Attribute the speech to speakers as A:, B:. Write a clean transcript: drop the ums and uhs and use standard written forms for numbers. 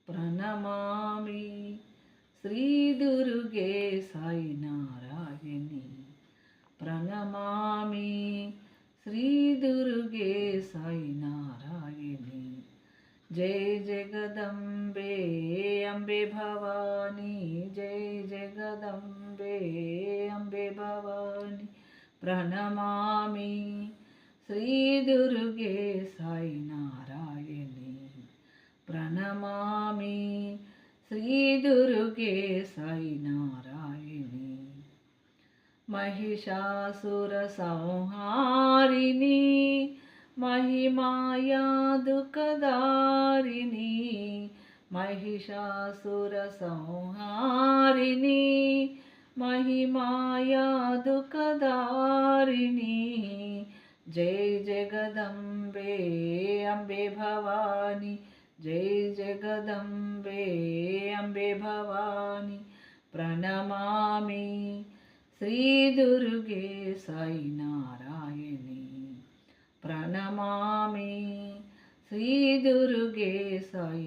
A: ప్రణమామి శ్రీదుర్గే సాయి నారాయణి ప్రణమామి శ్రీదుర్గే సాయి నారాయణి జై జగదంబే అంబే భవాని జై జగదంబే అంబే భవాని ప్రణమామి శ్రీదుర్గే సాయి నారాయణి ప్రణమామి శ్రీదుర్గే సాయి నారాయణి महिषासुर संहारिणी महिमाया दुःखदारिणी महिषासुर संहारिणी महिमाया दुःखदारिणी जय जगदम्बे अम्बे भवानी जय जगदम्बे अम्बे भवानी प्रणमामि श्रीदुर्गे साई नारायणी प्रणमामि श्रीदुर्गे साई